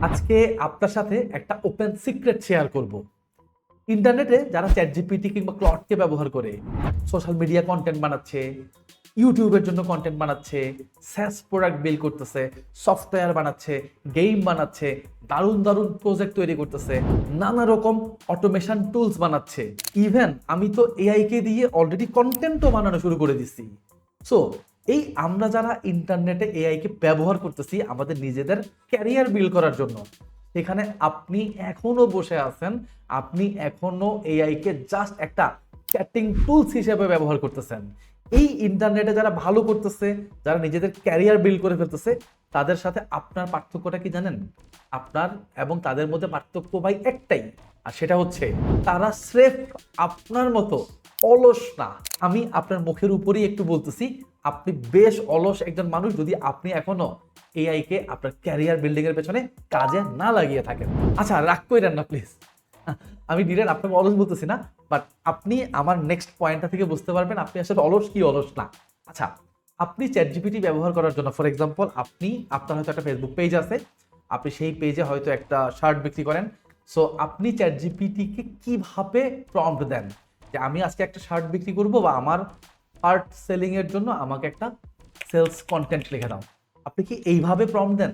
আজকে আপনার সাথে একটা ওপেন সিক্রেট শেয়ার করব। ইন্টারনেটে যারা চ্যাটজিপিটি কিংবা ক্লডকে ব্যবহার করে সোশ্যাল মিডিয়া কন্টেন্ট বানাচ্ছে, ইউটিউবের জন্য কন্টেন্ট বানাচ্ছে, স্যাস প্রোডাক্ট বিল করতেছে, সফটওয়্যার বানাচ্ছে, গেম বানাচ্ছে, দারুণ দারুণ প্রজেক্ট তৈরি করতেছে, নানা রকম অটোমেশন টুলস বানাচ্ছে। ইভেন আমি তো এআইকে দিয়ে অলরেডি কন্টেন্টও বানানো শুরু করে দিচ্ছি। সো এই আমরা যারা ইন্টারনেটে এআইকে ব্যবহার করতেছি আমাদের নিজেদের ক্যারিয়ার বিল্ড করার জন্য, সেখানে আপনি এখনো বসে আছেন, আপনি এখনো এআইকে জাস্ট একটা চ্যাটিং টুলস হিসেবে ব্যবহার করতেছেন। এই ইন্টারনেটে যারা ভালো করতেছে, যারা নিজেদের ক্যারিয়ার বিল্ড করে ফেলতেছে, তাদের সাথে আপনার পার্থক্যটা কি জানেন? আপনার এবং তাদের মধ্যে পার্থক্য ভাই একটাই, আর সেটা হচ্ছে তারা স্রেফ আপনার মতো অলস না। আমি আপনার মুখের উপরেই একটু বলতেছি, আপনি বেশ অলস একজন মানুষ যদি আপনি এখনো এআই কে আপনার ক্যারিয়ার বিল্ডিং এর পেছনে কাজে না লাগিয়ে থাকেন। আচ্ছা, রাগ কইরেন না প্লিজ, আমি ডিরেক্ট আপনাকে অলস বলতেছি না, বাট আপনি আমার নেক্সট পয়েন্টটা থেকে বুঝতে পারবেন আপনি আসলে অলস কি অলস না। আচ্ছা, আপনি চ্যাটজিপিটি ব্যবহার করার জন্য, ফর এক্সাম্পল আপনার হয়তো একটা ফেসবুক পেজ আছে, আপনি সেই পেজে হয়তো একটা শার্ট বিক্রি করেন। সো আপনি চ্যাটজিপিটিকে কিভাবে প্রম্পট দেন যে আমি আজকে একটা শার্ট বিক্রি করব, বা আমার আর্ট সেলিং এর জন্য আমাকে একটা সেলস কন্টেন্ট লিখে দাও, আপনি কি এইভাবে প্রম্পট দেন?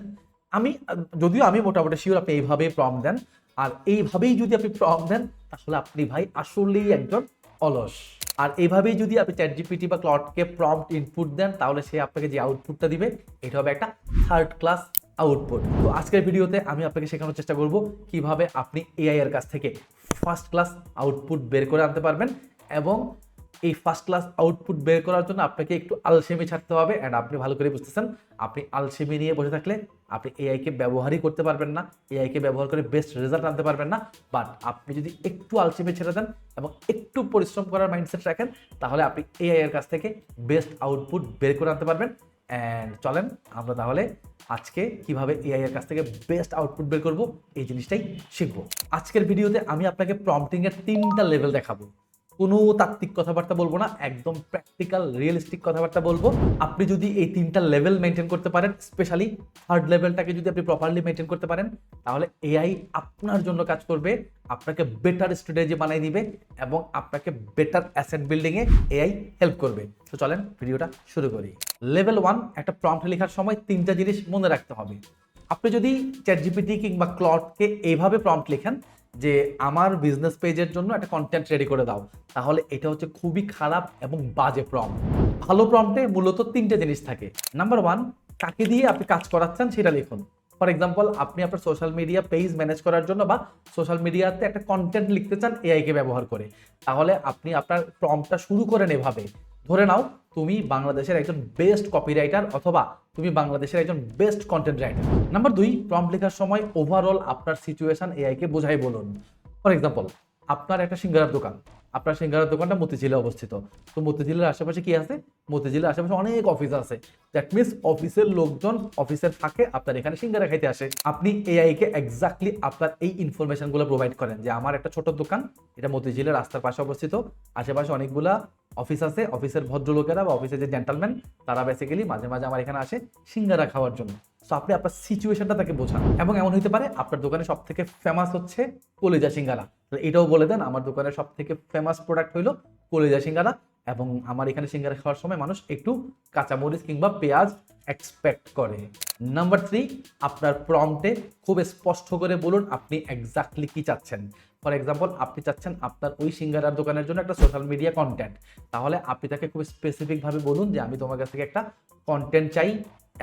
যদিও আমি মোটামুটি শিওর আপনি এইভাবেই প্রম্পট দেন। আর এইভাবেই যদি আপনি প্রম্পট দেন তাহলে আপনি ভাই আসলেই একজন অলস। আর এইভাবেই যদি আপনি চ্যাটজিপিটি বা ক্লডকে প্রম্পট ইনপুট দেন তাহলে সে আপনাকে যে আউটপুটটা দিবে এটা হবে একটা থার্ড ক্লাস আউটপুট। তো আজকের ভিডিওতে আমি আপনাকে শেখানোর চেষ্টা করব কিভাবে আপনি এআই এর কাছ থেকে ফার্স্ট ক্লাস আউটপুট বের করে আনতে পারবেন, এবং এই ফার্স্ট ক্লাস আউটপুট বের করার জন্য আপনাকে একটু আলসেমি ছাড়তে হবে। অ্যান্ড আপনি ভালো করে বুঝতেছেন, আপনি আলসেমি নিয়ে বসে থাকলে আপনি এআইকে ব্যবহারই করতে পারবেন না, এআইকে ব্যবহার করে বেস্ট রেজাল্ট আনতে পারবেন না। বাট আপনি যদি একটু আলসেমি ছেড়ে দেন এবং একটু পরিশ্রম করার মাইন্ডসেট রাখেন তাহলে আপনি এআই এর কাছ থেকে বেস্ট আউটপুট বের করে আনতে পারবেন। অ্যান্ড চলেন আমরা তাহলে আজকে কিভাবে এআই এর কাছ থেকে বেস্ট আউটপুট বের করব এই জিনিসটাই শিখবো। আজকের ভিডিওতে আমি আপনাকে প্রম্পটিং এর 3টা লেভেল দেখাবো। কোনো তাত্ত্বিক কথাবার্তা বলবো না, একদম প্র্যাকটিক্যাল রিয়েলিস্টিক কথাবার্তা বলবো। আপনি যদি এই 3টা লেভেল মেনটেন করতে পারেন, স্পেশালি থার্ড লেভেলটাকে যদি আপনি প্রপারলি মেনটেন করতে পারেন, তাহলে এআই আপনার জন্য কাজ করবে, আপনাকে বেটার স্ট্র্যাটেজি বানিয়ে দিবে এবং আপনাকে বেটার অ্যাসেট বিল্ডিং এ এআই হেল্প করবে। তো চলেন ভিডিওটা শুরু করি। লেভেল 1, একটা প্রম্পট লেখার সময় 3টা জিনিস মনে রাখতে হবে। আপনি যদি চ্যাটজিপিটি কিংবা ক্লডকে এইভাবে প্রম্পট লেখেন যে আমার বিজনেস পেজের জন্য একটা কন্টেন্ট রেডি করে দাও, তাহলে এটা হচ্ছে খুবই খারাপ এবং বাজে প্রম্পট। ভালো প্রম্পটে মূলত 3টে জিনিস থাকে। নাম্বার 1, কাকে দিয়ে আপনি কাজ করাচ্ছেন সেটা লিখুন। ফর এক্সাম্পল, আপনি আপনার সোশ্যাল মিডিয়া পেজ ম্যানেজ করার জন্য বা সোশ্যাল মিডিয়াতে একটা কন্টেন্ট লিখতে চান এআইকে ব্যবহার করে, তাহলে আপনি আপনার প্রম্পটটা শুরু করেন এভাবে। ধরে নাও তুমি বাংলাদেশের একজন বেস্ট কপিরাইটার অথবা তুমি বাংলাদেশের একজন best content writer. Number 2, prompt লেখার সময় ওভারঅল আপনার সিচুয়েশন এআইকে বোঝাই বলুন। ফর এক্সাম্পল, আপনার একটা সিঙ্গারার দোকান, আপনার সিঙ্গারার দোকানটা মতিঝিলে অবস্থিত। তো মতিঝিলের আশেপাশে কি আছে? মতিঝিলের আশেপাশে অনেক অফিস আছে। দ্যাট মিনস অফিসের লোকজন অফিসের ফাঁকে আপনার এখানে সিঙ্গারা খাইতে আসে। আপনি এআইকে এক্স্যাক্টলি আপনার এই ইনফরমেশনগুলো প্রোভাইড করেন যে আমার একটা ছোট দোকান, এটা মতিঝিলের রাস্তার পাশে অবস্থিত, আশেপাশে অনেকগুলা অফিস আছে, অফিসের ভদ্রলোকেরা বা অফিসের যে জেন্টালম্যান তারা বেসিক্যালি মাঝে মাঝে আমার এখানে আসে সিঙ্গারা খাওয়ার জন্য। সো আপনি আপনার সিচুয়েশনটা তাকে বোঝান, এবং এমন হতে পারে আপনার দোকানে সব থেকে ফেমাস হচ্ছে কলিজা সিঙ্গারা, এটাও বলে দেন আমার দোকানের সব থেকে ফেমাস প্রোডাক্ট হইলো কলিজা সিঙ্গারা, এবং আমার এখানে সিঙ্গারা খাওয়ার সময় মানুষ একটু কাঁচামরিচ কিংবা পেঁয়াজ এক্সপেক্ট করে। নাম্বার 3, আপনার প্রম্পটে খুব স্পষ্ট করে বলুন আপনি এক্স্যাক্টলি কি চাচ্ছেন। ফর এক্সাম্পল, আপনি চাচ্ছেন আপনার ওই সিঙ্গারার দোকানের জন্য একটা সোশ্যাল মিডিয়া কন্টেন্ট, তাহলে আপনি তাকে খুব স্পেসিফিকভাবে বলুন যে আমি তোমার কাছ থেকে একটা কন্টেন্ট চাই,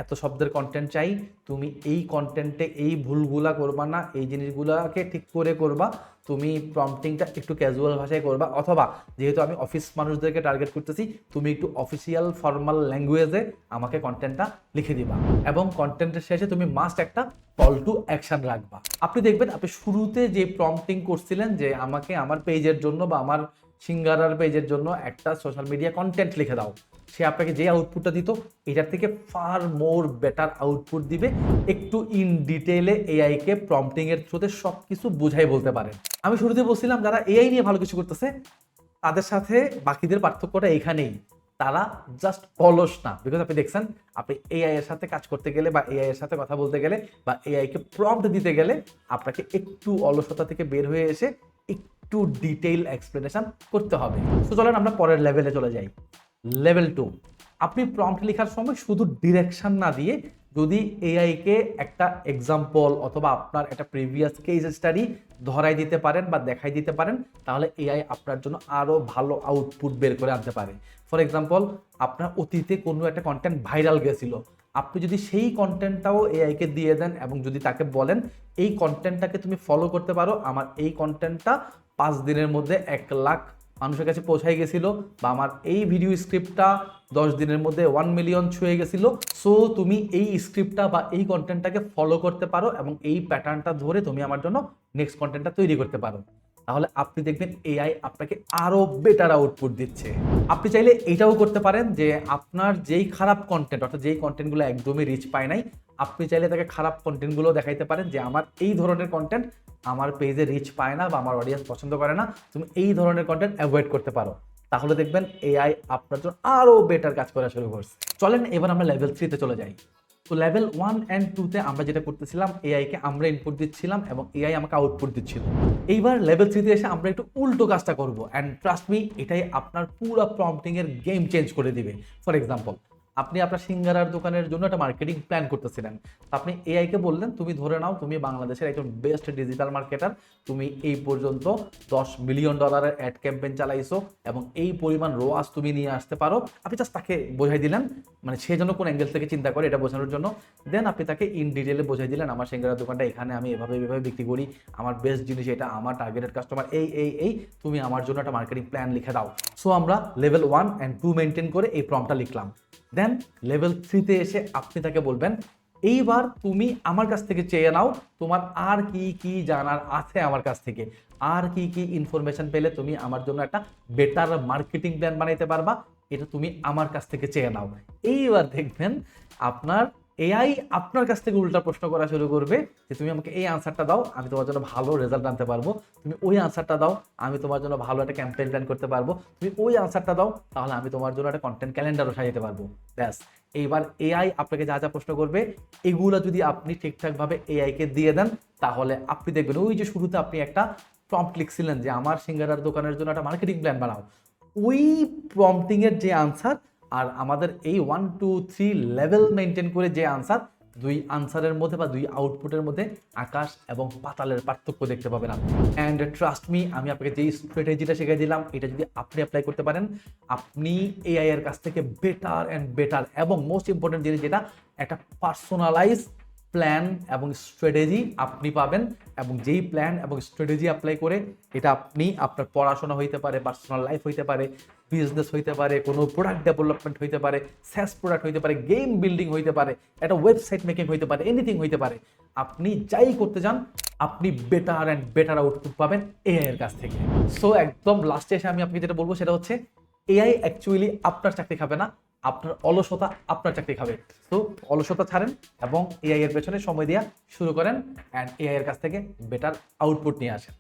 এত শব্দের কন্টেন্ট চাই, তুমি এই কন্টেন্টে এই ভুলগুলা করবা না, এই জিনিসগুলাকে ঠিক করে করবা, তুমি প্রম্পটিংটা একটু ক্যাজুয়াল ভাষায় করবা, অথবা যেহেতু আমি অফিস মানুষদেরকে টার্গেট করতেছি তুমি একটু অফিসিয়াল ফর্মাল ল্যাঙ্গুয়েজে আমাকে কন্টেন্টটা লিখে দিবা, এবং কন্টেন্টের শেষে তুমি মাস্ট একটা কল টু অ্যাকশন রাখবা। আপনি দেখবেন আপনি শুরুতে যে প্রম্পটিং করছিলেন যে আমাকে আমার পেজের জন্য বা আমার সিঙ্গারার পেজের জন্য একটা সোশ্যাল মিডিয়া কন্টেন্ট লিখে দাও, সে আপনাকে যে আউটপুটটা দিত এটার থেকে ফার মোর বেটার আউটপুট দিবে। একটু ইন ডিটেইলে এআইকে প্রম্পটিং এর থ্রুতে সব কিছু বুঝাই বলতে পারেন। আমি শুরুতে বলছিলাম যারা এআই নিয়ে ভালো কিছু করতেছে তাদের সাথে বাকিদের পার্থক্যটা এখানেই। তারা জাস্ট অলস না, বিকজ আপনি দেখছেন আপনি এআই এর সাথে কাজ করতে গেলে বা এআই এর সাথে কথা বলতে গেলে বা এআই কে প্রম্পট দিতে গেলে আপনাকে একটু অলসতা থেকে বের হয়ে এসে একটু ডিটেইল এক্সপ্লেনেশন করতে হবে। তো চলেন আমরা পরের লেভেলে চলে যাই। লেভেল 2, আপনি প্রম্পট লেখার সময় শুধু ডিরেকশন না দিয়ে যদি এআই কে একটা এক্সাম্পল অথবা আপনার একটা প্রিভিয়াস কেস স্টাডি ধরাই দিতে পারেন বা দেখাই দিতে পারেন, তাহলে এআই আপনার জন্য আরো ভালো আউটপুট বের করে আনতে পারে। ফর এক্সাম্পল, আপনার অতীতে কোনো একটা কন্টেন্ট ভাইরাল গেছিল, আপনি যদি সেই কন্টেন্টটাও এআই কে দিয়ে দেন এবং যদি তাকে বলেন এই কন্টেন্টটাকে তুমি ফলো করতে পারো, আমার এই কন্টেন্টটা 5 দিনের মধ্যে 1 লাখ মানুষের কাছে পৌঁছাই গেছিল, বা আমার এই ভিডিও স্ক্রিপ্টটা 10 দিনের মধ্যে 1 মিলিয়ন ছুঁয়ে গেছিল, সো তুমি এই স্ক্রিপ্টটা বা এই কন্টেন্টটাকে ফলো করতে পারো এবং এই প্যাটার্নটা ধরে তুমি আমার জন্য নেক্সট কন্টেন্টটা তৈরি করতে পারো, তাহলে আপনি দেখবেন এআই আপনাকে আরো বেটার আউটপুট দিচ্ছে। আপনি চাইলে এটাও করতে পারেন যে আপনার যেই খারাপ কন্টেন্ট, অর্থাৎ যেই কন্টেন্টগুলো একদমই রিচ পায় নাই, আপনি চাইলে তাকে খারাপ কন্টেন্টগুলো দেখাইতে পারেন যে আমার এই ধরনের কন্টেন্ট আমার পেজে রিচ পায় না বা আমার অডিয়েন্স পছন্দ করে না, তুমি এই ধরনের কন্টেন্ট অ্যাভয়েড করতে পারো, তাহলে দেখবেন এআই আপনার জন্য আরো বেটার কাজ করা শুরু করছে। চলেন এবার আমরা লেভেল 3 তে চলে যাই। তো লেভেল 1 and 2 তে আমরা যেটা করতেছিলাম, এআই কে আমরা ইনপুট দিচ্ছিলাম এবং এআই আমাকে আউটপুট দিচ্ছিল। এইবার লেভেল 3 তে এসে আমরা একটু উল্টো কাজটা করব, অ্যান্ড ট্রাস্ট মি, এটাই আপনার পুরো প্রম্পটিং এর গেম চেঞ্জ করে দিবে। ফর এক্সাম্পল, আপনি আপনার সিঙ্গারার দোকানের জন্য একটা মার্কেটিং প্ল্যান করতেছিলেন, আপনি এআই কে বললেন তুমি ধরে নাও তুমি বাংলাদেশের একজন বেস্ট ডিজিটাল মার্কেটার, তুমি এই পর্যন্ত $10 মিলিয়ন অ্যাড ক্যাম্পেইন চালাইছো এবং এই পরিমাণ রোয়াজ তুমি নিয়ে আসতে পারো। আপনি জাস্ট তাকে বোঝাই দিলেন, মানে সে যেন কোন অ্যাঙ্গেল থেকে চিন্তা করে এটা বোঝানোর জন্য। দেন আপনি তাকে ইন ডিটেলে বোঝাই দিলেন আমার সিঙ্গারার দোকানটা এখানে আমি এভাবে বিক্রি করি, আমার বেস্ট জিনিস এটা, আমার টার্গেটেড কাস্টমার এই, তুমি আমার জন্য একটা মার্কেটিং প্ল্যান লিখে দাও। সো আমরা লেভেল 1 and 2 মেনটেন করে এই প্রম্পটটা লিখলাম। দেন লেভেল 3 তে এসে আপনি তাকে বলবেন এইবার তুমি আমার কাছ থেকে চেয়ে নাও তোমার আর কি কি জানার আছে আমার কাছ থেকে, আর কি কি ইনফরমেশন পেলে তুমি আমার জন্য একটা বেটার মার্কেটিং প্ল্যান বানাইতে পারবা, এটা তুমি আমার কাছ থেকে চেয়ে নাও। এইবার দেখবেন আপনার এআই আপনার কাছ থেকে উল্টা প্রশ্ন করা শুরু করবে যে তুমি আমাকে এই আনসারটা দাও, আমি তোমার জন্য ভালো রেজাল্ট আনতে পারবো, তুমি ওই আনসারটা দাও, আমি তোমার জন্য ভালো একটা ক্যাম্পেইন প্ল্যান করতে পারবো, তুমি ওই আনসারটা দাও, তাহলে আমি তোমার জন্য একটা কন্টেন্ট ক্যালেন্ডারও সাজাতে পারবো। ব্যাস, এইবার এআই আপনাকে যা যা প্রশ্ন করবে এগুলো যদি আপনি ঠিকঠাকভাবে এআই কে দিয়ে দেন, তাহলে আপনি দেখবেন ওই যে শুরুতে আপনি একটা প্রম্পট লিখছিলেন যে আমার সিঙ্গারার দোকানের জন্য একটা মার্কেটিং প্ল্যান বানাও, ওই প্রম্পটিং এর যে আনসার আর আমাদের এই 1, 2, 3 লেভেল মেনটেন করে যে আনসার, দুই আনসারের মধ্যে বা দুই আউটপুটের মধ্যে আকাশ এবং পাতালের পার্থক্য দেখতে পাবেন আপনি। অ্যান্ড ট্রাস্ট মি, আমি আপনাকে যেই স্ট্র্যাটেজিটা শিখিয়ে দিলাম এটা যদি আপনি অ্যাপ্লাই করতে পারেন, আপনি এআই এর কাছ থেকে বেটার অ্যান্ড বেটার এবং মোস্ট ইম্পর্টেন্ট জিনিস যেটা, একটা পার্সোনালাইজ প্ল্যান এবং স্ট্র্যাটেজি আপনি পাবেন। এবং যেই প্ল্যান এবং স্ট্র্যাটেজি অ্যাপ্লাই করে এটা আপনি আপনার পড়াশোনা হইতে পারে, পার্সোনাল লাইফ হইতে পারে, বিজনেস হইতে পারে, কোনো প্রোডাক্ট ডেভেলপমেন্ট হইতে পারে, স্যাস প্রোডাক্ট হইতে পারে, গেম বিল্ডিং হইতে পারে, একটা ওয়েবসাইট মেকিং হইতে পারে, এনিথিং হইতে পারে, আপনি যাই করতে যান আপনি বেটার অ্যান্ড বেটার আউটপুট পাবেন এআই এর কাছ থেকে। সো একদম লাস্টে এসে আমি আপনাকে যেটা বলবো সেটা হচ্ছে এআই অ্যাকচুয়ালি আপনার চাকরি খাবে না, আপনার অলসতা আপনার চাকরি খাবে। তো অলসতা ছাড়েন এবং এআই এর পেছনে সময় দেওয়া শুরু করেন অ্যান্ড এআই এর কাছ থেকে বেটার আউটপুট নিয়ে আসেন।